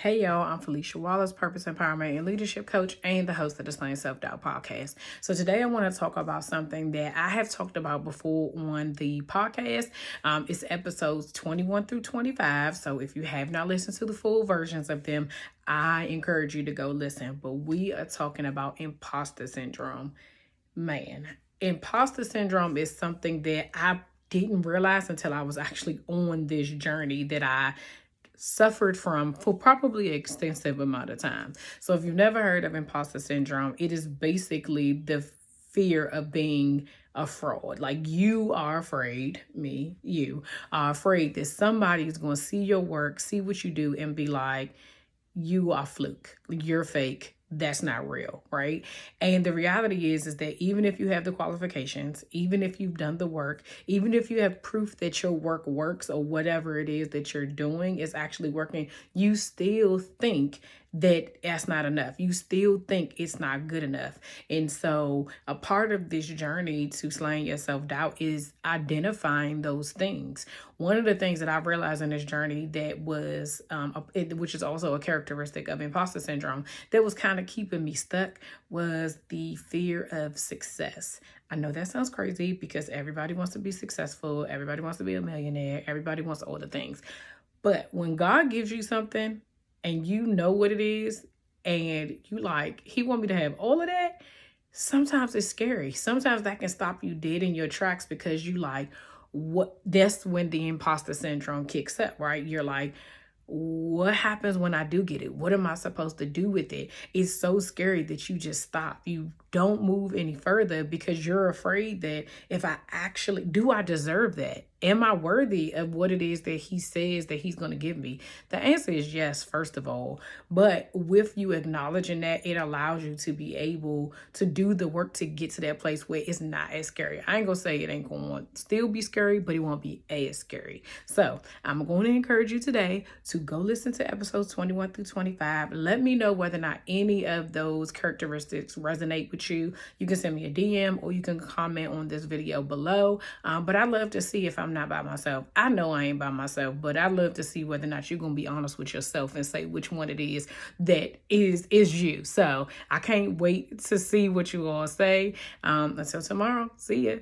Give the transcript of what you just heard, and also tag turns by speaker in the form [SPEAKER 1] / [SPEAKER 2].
[SPEAKER 1] Hey y'all, I'm Felicia Wallace, Purpose Empowerment and Leadership Coach and the host of the 𝒍𝒂𝒚𝒊𝒏𝒈 Self-Doubt Podcast. So today I want to talk about something that I have talked about before on the podcast. It's episodes 21 through 25. So if you have not listened to the full versions of them, I encourage you to go listen. But we are talking about imposter syndrome. Man, imposter syndrome is something that I didn't realize until I was actually on this journey that I suffered from for probably an extensive amount of time. So if you've never heard of imposter syndrome, it is basically the fear of being a fraud. Like you are afraid, you are afraid that somebody is going to see your work, see what you do and be like, you are fluke, you're fake, that's not real, right? And the reality is that even if you have the qualifications, even if you've done the work, even if you have proof that your work works or whatever it is that you're doing is actually working, you still think that that's not enough. You still think it's not good enough. And so a part of this journey to slaying your self-doubt is identifying those things. One of the things that I've realized in this journey that was, which is also a characteristic of imposter syndrome, that was kind of keeping me stuck was the fear of success. I know that sounds crazy because everybody wants to be successful. Everybody wants to be a millionaire. Everybody wants all the things. But when God gives you something, and you know what it is, and you like, he want me to have all of that, sometimes it's scary. Sometimes that can stop you dead in your tracks because you like, what? That's when the imposter syndrome kicks up, right? You're like, what happens when I do get it? What am I supposed to do with it? It's so scary that you just stop. You don't move any further because you're afraid that if I actually, do I deserve that? Am I worthy of what it is that he says that he's going to give me? The answer is yes, first of all. But with you acknowledging that, it allows you to be able to do the work to get to that place where it's not as scary. I ain't going to say it ain't going to still be scary, but it won't be as scary. So I'm going to encourage you today to go listen to episodes 21 through 25. Let me know whether or not any of those characteristics resonate with you. You can send me a DM or you can comment on this video below. But I love to see if I'm not by myself. I know I ain't by myself, but I love to see whether or not you're going to be honest with yourself and say which one it is that is you. So I can't wait to see what you all say. Until tomorrow, see ya.